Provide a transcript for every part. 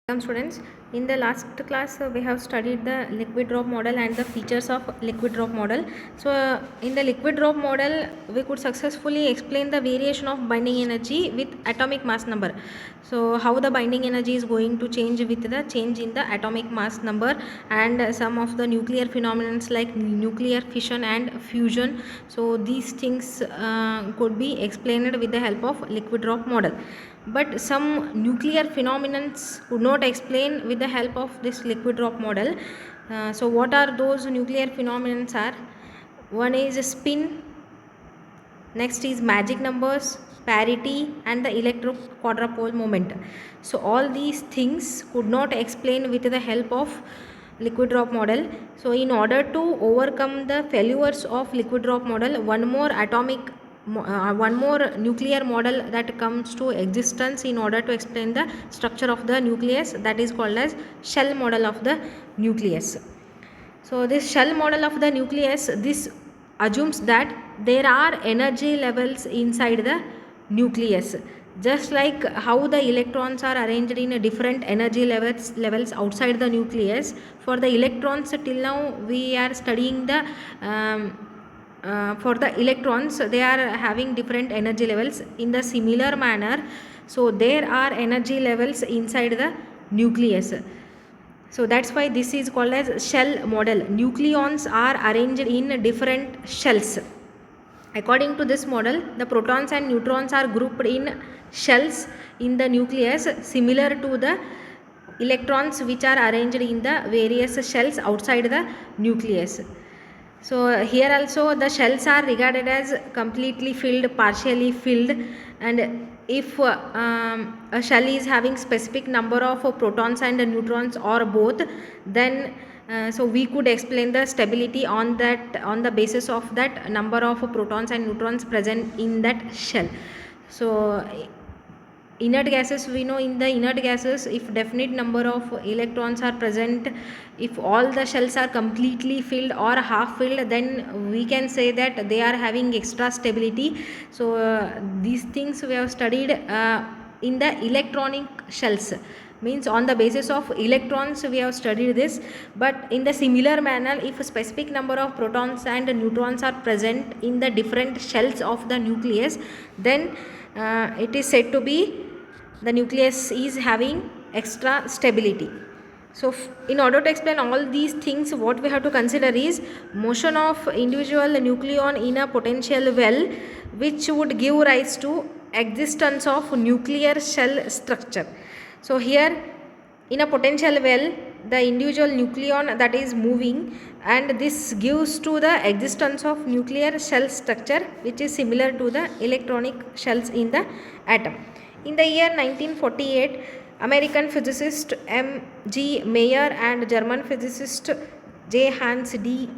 Welcome students. In the last class we have studied the liquid drop model and the features of liquid drop model. So in the liquid drop model we could successfully explain the variation of binding energy with atomic mass number. So how the binding energy is going to change with the change in the atomic mass number, and some of the nuclear phenomena like nuclear fission and fusion. So these things could be explained with the help of liquid drop model, but some nuclear phenomena could not explain with the help of this liquid drop model. So what are those nuclear phenomena are? One is spin, next is magic numbers, parity, and the electroquadrupole moment. So all these things could not explain with the help of liquid drop model. So in order to overcome the failures of liquid drop model, one more nuclear model that comes to existence in order to explain the structure of the nucleus, that is called as shell model of the nucleus. So this shell model of the nucleus, this assumes that there are energy levels inside the nucleus, just like how the electrons are arranged in a different energy levels outside the nucleus. For the electrons, till now we are studying the for the electrons, they are having different energy levels. In the similar manner, so there are energy levels inside the nucleus. So that's why this is called as shell model. Nucleons are arranged in different shells. According to this model, the protons and neutrons are grouped in shells in the nucleus, similar to the electrons which are arranged in the various shells outside the nucleus. So here also the shells are regarded as completely filled, partially filled, and if a shell is having specific number of protons and neutrons or both, then so we could explain the stability on the basis of that number of protons and neutrons present in that shell. So inert gases, we know in the inert gases, if definite number of electrons are present, if all the shells are completely filled or half filled, then we can say that they are having extra stability. So these things we have studied in the electronic shells, means on the basis of electrons we have studied this. But in the similar manner, if a specific number of protons and neutrons are present in the different shells of the nucleus, then it is said to be the nucleus is having extra stability. So in order to explain all these things, what we have to consider is motion of individual nucleon in a potential well, which would give rise to existence of nuclear shell structure. So here in a potential well, the individual nucleon that is moving, and this gives to the existence of nuclear shell structure, which is similar to the electronic shells in the atom. In the year 1948, American physicist M.G. Mayer and German physicist J. Hans D.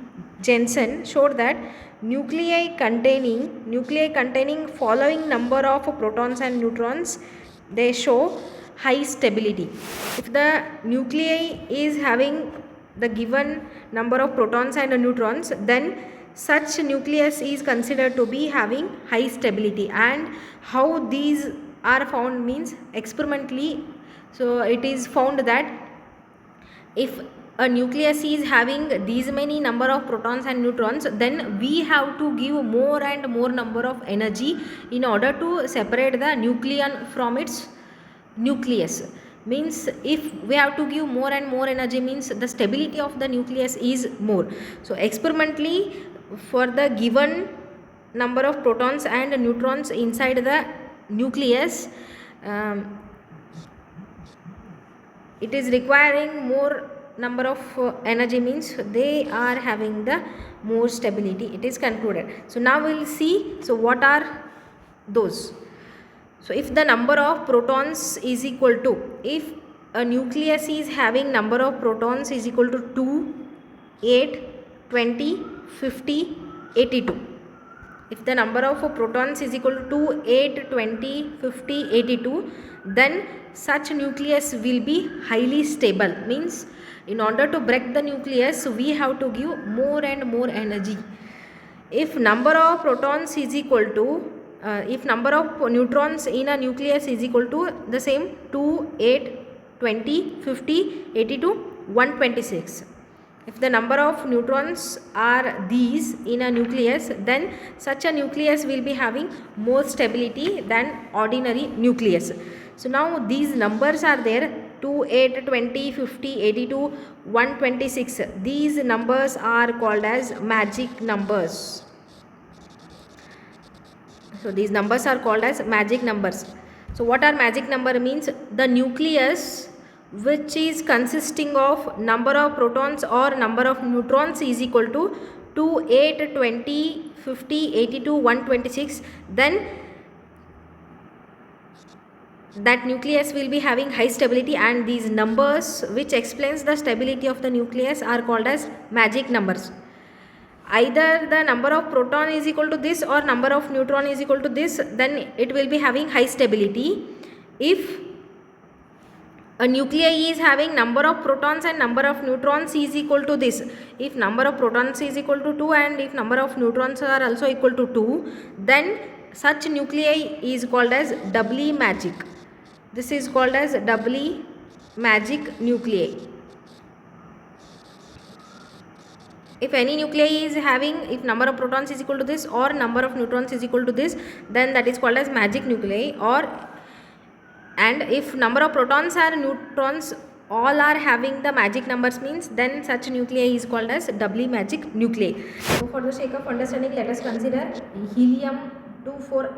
Jensen showed that nuclei containing following number of protons and neutrons, they show high stability. If the nuclei is having the given number of protons and neutrons, then such nucleus is considered to be having high stability. And how these are found means experimentally. So it is found that if a nucleus is having these many number of protons and neutrons, then we have to give more and more number of energy in order to separate the nucleon from its nucleus. Means if we have to give more and more energy, means the stability of the nucleus is more. So experimentally, for the given number of protons and neutrons inside the nucleus, it is requiring more number of energy, means they are having the more stability, it is concluded. So now we will see, so what are those. So if the number of protons is equal to, if a nucleus is having number of protons is equal to 2, 8, 20, 50, 82. If the number of protons is equal to 2, 8, 20, 50, 82, then such nucleus will be highly stable. Means in order to break the nucleus, we have to give more and more energy. If number of protons is equal to if number of neutrons in a nucleus is equal to the same 2, 8, 20, 50, 82, 126. If the number of neutrons are these in a nucleus, then such a nucleus will be having more stability than ordinary nucleus. So now these numbers are there: 2, 8, 20, 50, 82, 126. These numbers are called as magic numbers. So these numbers are called as magic numbers. So what are magic number means? The nucleus which is consisting of number of protons or number of neutrons is equal to 2, 8, 20, 50, 82, 126. Then that nucleus will be having high stability, and these numbers which explains the stability of the nucleus are called as magic numbers. Either the number of proton is equal to this or number of neutron is equal to this, then it will be having high stability. If a nuclei is having number of protons and number of neutrons is equal to this, if number of protons is equal to 2 and if number of neutrons are also equal to 2, then such nuclei is called as doubly magic. This is called as doubly magic nuclei. If any nuclei is having, if number of protons is equal to this or number of neutrons is equal to this, then that is called as magic nuclei. And if number of protons or neutrons all are having the magic numbers means, then such nuclei is called as doubly magic nuclei. So for the sake of understanding, let us consider helium 2,4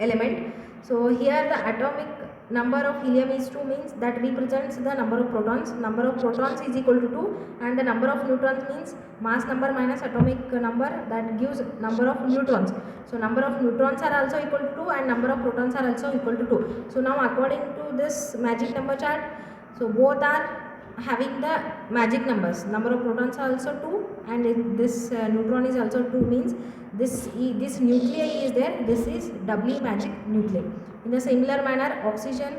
element. So here the atomic number of helium is 2 means that represents the number of protons. Number of protons is equal to 2, and the number of neutrons means mass number minus atomic number, that gives number of neutrons. So number of neutrons are also equal to 2 and number of protons are also equal to 2. So now according to this magic number chart, so both are having the magic numbers. Number of protons are also 2 and this neutron is also 2 means this nuclei is there, this is doubly magic nuclei. In a similar manner, oxygen,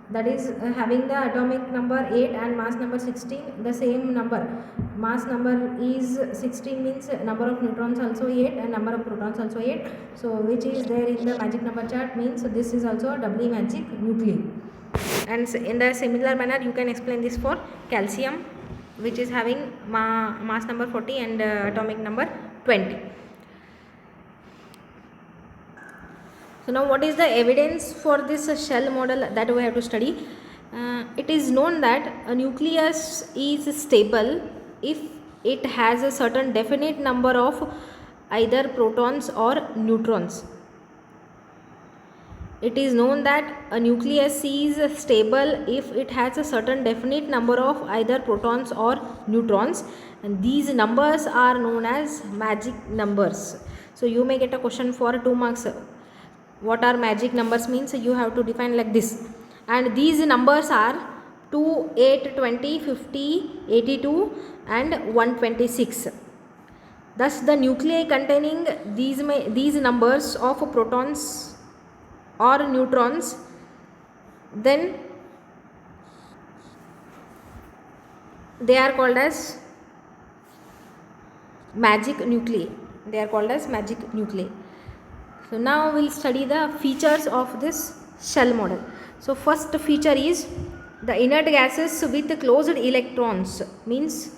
that is having the atomic number 8 and mass number 16, the same number, mass number is 16 means number of neutrons also 8 and number of protons also 8, so which is there in the magic number chart means this is also doubly magic nuclei. And in the similar manner you can explain this for calcium, which is having mass number 40 and atomic number 20. So now what is the evidence for this shell model that we have to study? It is known that a nucleus is stable if it has a certain definite number of either protons or neutrons. It is known that a nucleus is stable if it has a certain definite number of either protons or neutrons, and these numbers are known as magic numbers. So you may get a question for 2 marks. What are magic numbers means? You have to define like this, and these numbers are 2, 8, 20, 50, 82 and 126. Thus the nuclei containing these numbers of protons or neutrons, then they are called as magic nuclei. They are called as magic nuclei. So now we will study the features of this shell model. So first feature is the inert gases with closed electrons, means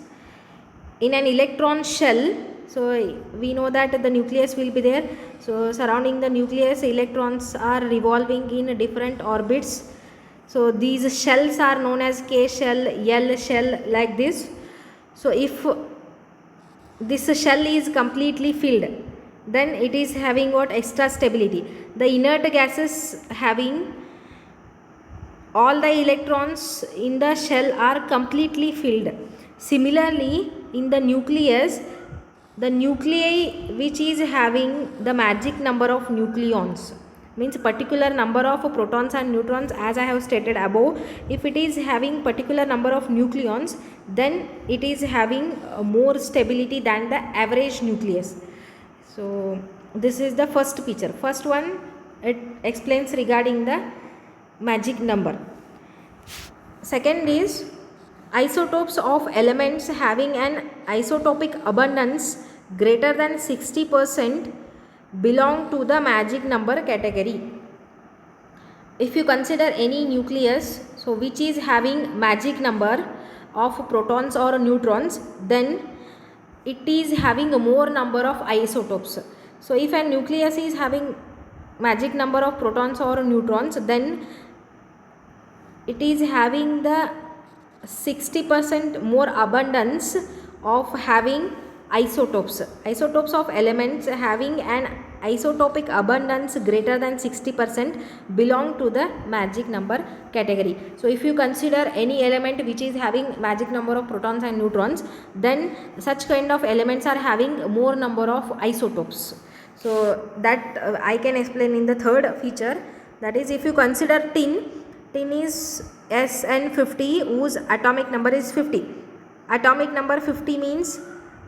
in an electron shell, so we know that the nucleus will be there. So surrounding the nucleus, electrons are revolving in different orbits. So these shells are known as K shell, L shell, like this. So if this shell is completely filled, then it is having what? Extra stability. The inert gases having all the electrons in the shell are completely filled. Similarly, in the nucleus, the nuclei which is having the magic number of nucleons, means particular number of protons and neutrons, as I have stated above, if it is having particular number of nucleons, then it is having more stability than the average nucleus. So this is the first feature. First one, it explains regarding the magic number. Second is isotopes of elements having an isotopic abundance greater than 60% belong to the magic number category. if you consider any nucleus, so which is having magic number of protons or neutrons, then it is having a more number of isotopes. So if a nucleus is having magic number of protons or neutrons, then it is having the 60% more abundance of having isotopes of elements having an isotopic abundance greater than 60% belong to the magic number category. So if you consider any element which is having magic number of protons and neutrons, then such kind of elements are having more number of isotopes. So that I can explain in the third feature, that is, if you consider tin is SN50 whose atomic number is 50. Atomic number 50 means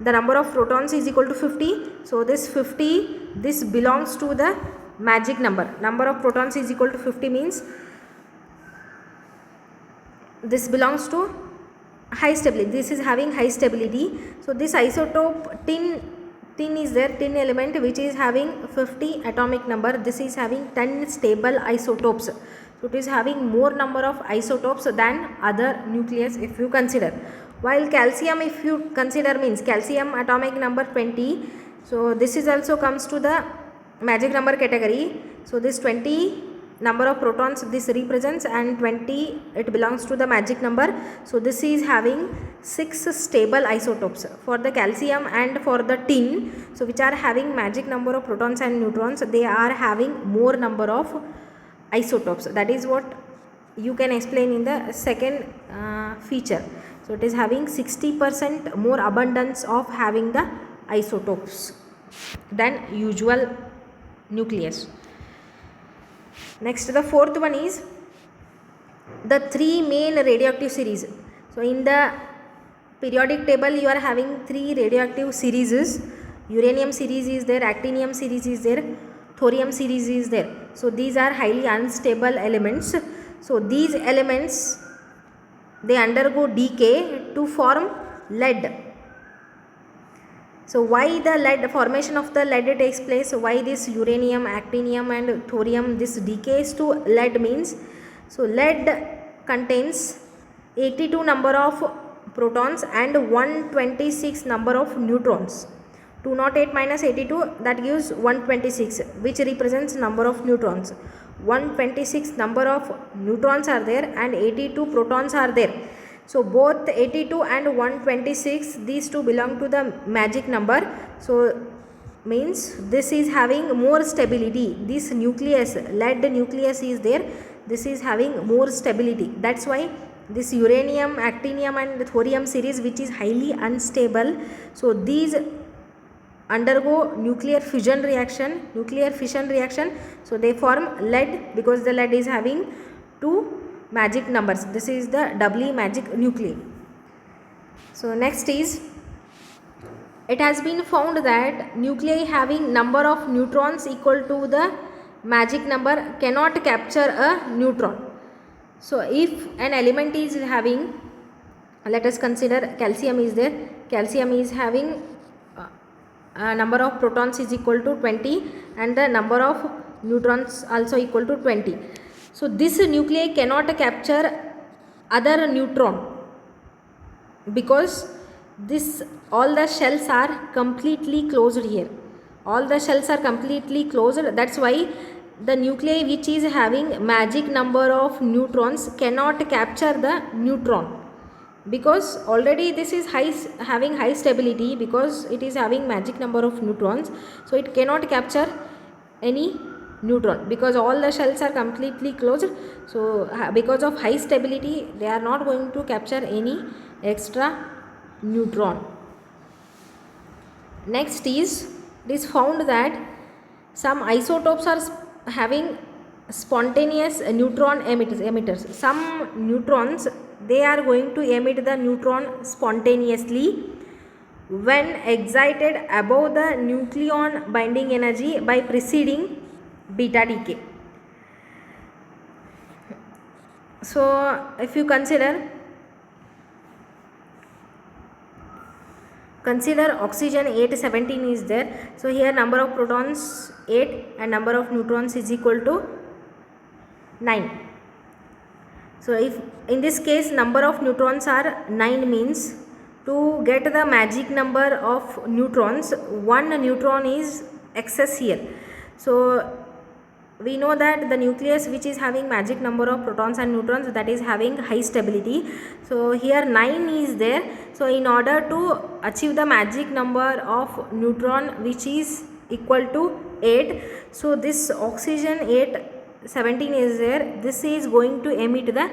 the number of protons is equal to 50. So this 50, this belongs to the magic number. Number of protons is equal to 50 means this belongs to high stability. This is having high stability. So this isotope tin is there, tin element which is having 50 atomic number. This is having 10 stable isotopes. So it is having more number of isotopes than other nucleus if you consider. While calcium, if you consider, means calcium atomic number 20. So this is also comes to the magic number category. So this 20 number of protons this represents, and 20 it belongs to the magic number. So this is having 6 stable isotopes for the calcium and for the tin, so which are having magic number of protons and neutrons. They are having more number of isotopes. That is what you can explain in the second feature. So it is having 60% more abundance of having the isotopes than usual nucleus. Next, the fourth one is the three main radioactive series. So in the periodic table you are having three radioactive series. Uranium series is there, actinium series is there, thorium series is there. So these are highly unstable elements. So these elements, they undergo decay to form lead. So why the lead formation of the lead takes place? Why this uranium, actinium and thorium this decays to lead means, so lead contains 82 number of protons and 126 number of neutrons. 208 minus 82, that gives 126, which represents number of neutrons. 126 number of neutrons are there and 82 protons are there. So both 82 and 126, these two belong to the magic number. So means this is having more stability. This nucleus, lead nucleus is there, this is having more stability. That's why this uranium, actinium and thorium series, which is highly unstable, so these undergo nuclear fission reaction. So they form lead because the lead is having two magic numbers. This is the doubly magic nuclei. So next is, it has been found that nuclei having number of neutrons equal to the magic number cannot capture a neutron. So if an element is having, let us consider calcium is there, calcium is having number of protons is equal to 20 and the number of neutrons also equal to 20. So this nuclei cannot capture other neutron because this all the shells are completely closed here. All the shells are completely closed. That's why the nuclei which is having magic number of neutrons cannot capture the neutron, because already this is having high stability because it is having magic number of neutrons. So it cannot capture any neutron because all the shells are completely closed. So because of high stability they are not going to capture any extra neutron. Next is, it is found that some isotopes are having spontaneous neutron emitters. Some neutrons, they are going to emit the neutron spontaneously when excited above the nucleon binding energy by preceding beta decay. So if you consider oxygen 817 is there. So here number of protons 8 and number of neutrons is equal to 9. So if in this case number of neutrons are 9 means to get the magic number of neutrons, one neutron is excess here. So we know that the nucleus which is having magic number of protons and neutrons, that is having high stability. So here 9 is there. So in order to achieve the magic number of neutron which is equal to 8, so this oxygen 817 is there, this is going to emit the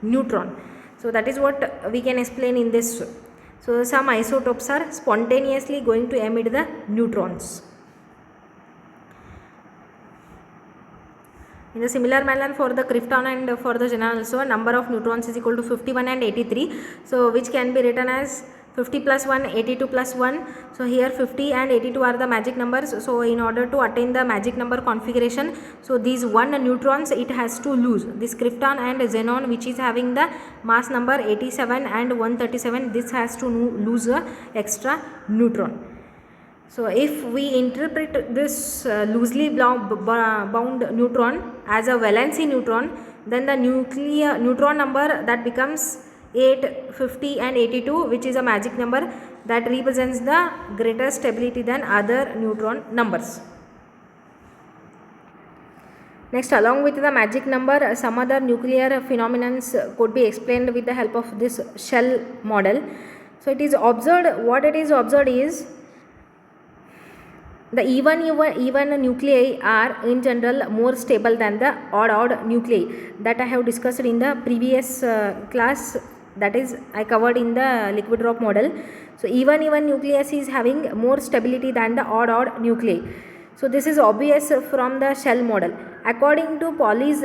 neutron. So that is what we can explain in this. So some isotopes are spontaneously going to emit the neutrons. In a similar manner for the krypton and for the xenon also, number of neutrons is equal to 51 and 83. So which can be written as 50 plus 1, 82 plus 1. So here 50 and 82 are the magic numbers. So in order to attain the magic number configuration, so these 1 neutrons it has to lose. This krypton and xenon which is having the mass number 87 and 137, this has to lose a extra neutron. So if we interpret this loosely bound neutron as a valency neutron, then the neutron number that becomes 8, 50 and 82, which is a magic number that represents the greater stability than other neutron numbers. Next, along with the magic number, some other nuclear phenomena could be explained with the help of this shell model. So it is observed, what it is observed is the even nuclei are in general more stable than the odd nuclei, that I have discussed in the previous class, that is I covered in the liquid drop model. So even nucleus is having more stability than the odd nuclei. So this is obvious from the shell model. According to Pauli's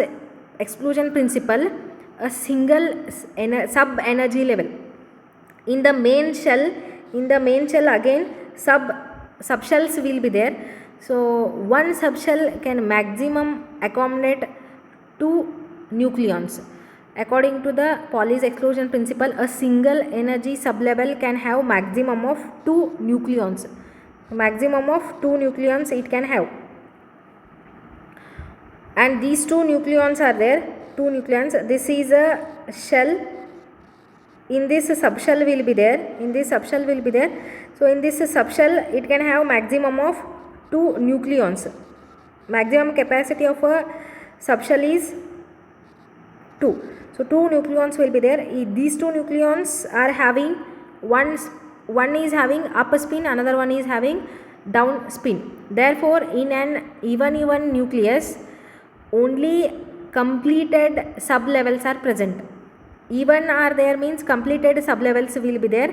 exclusion principle, a single sub energy level in the main shell again subshells will be there. So one subshell can maximum accommodate 2 nucleons. According to the Pauli's exclusion principle, a single energy sublevel can have maximum of 2 nucleons. Maximum of 2 nucleons it can have, and these 2 nucleons are there. 2 nucleons, this is a shell, in this subshell will be there, So in this subshell it can have maximum of 2 nucleons. Maximum capacity of a subshell is 2. So 2 nucleons will be there. These 2 nucleons are having one is having up spin, another one is having down spin. Therefore in an even nucleus only completed sublevels are present. Even are there means completed sublevels will be there.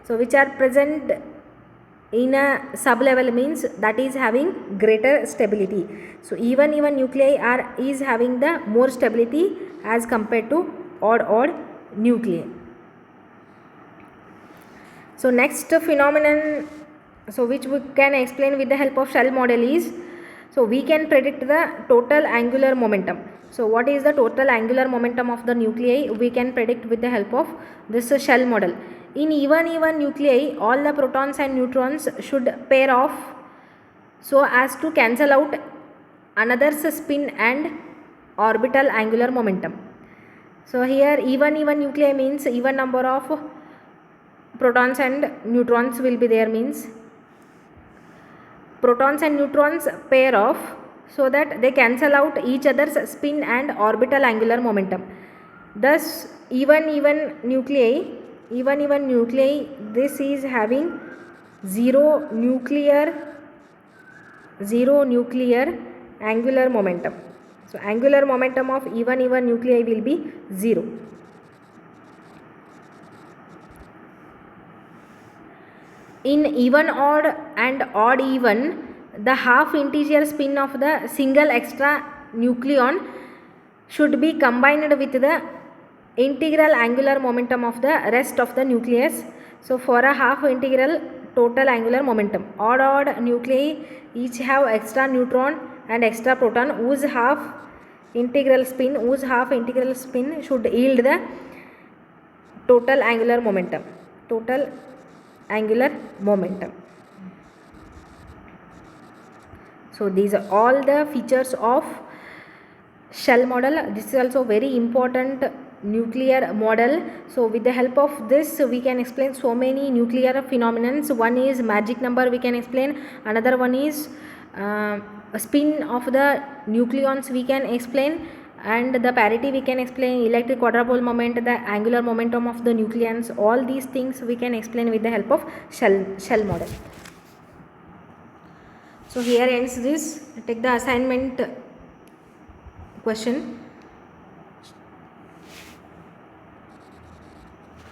So which are present in a sublevel means that is having greater stability. So even nuclei is having the more stability as compared to odd nuclei. So next phenomenon, so which we can explain with the help of shell model is, so we can predict the total angular momentum. So what is the total angular momentum of the nuclei? We can predict with the help of this shell model. In even nuclei, all the protons and neutrons should pair off so as to cancel out another's spin and orbital angular momentum. So here even nuclei means even number of protons and neutrons will be there, means protons and neutrons pair off so that they cancel out each other's spin and orbital angular momentum. Thus even nuclei, this is having zero nuclear angular momentum. So angular momentum of even nuclei will be 0. In even odd and odd even, the half integer spin of the single extra nucleon should be combined with the integral angular momentum of the rest of the nucleus. So for a half integral total angular momentum, odd nuclei each have extra neutron and extra proton whose half integral spin should yield the total angular momentum. So these are all the features of shell model. This is also very important nuclear model. So with the help of this we can explain so many nuclear phenomena. One is magic number we can explain, another one is spin of the nucleons we can explain, and the parity we can explain, electric quadrupole moment, the angular momentum of the nucleons. All these things we can explain with the help of shell model. So here ends this. Take the assignment question.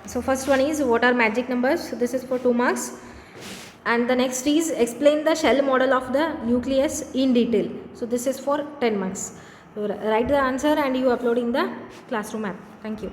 So first one is what are magic numbers? This is for 2 marks. And the next is explain the shell model of the nucleus in detail. So this is for 10 marks. So write the answer and you upload in the classroom app. Thank you.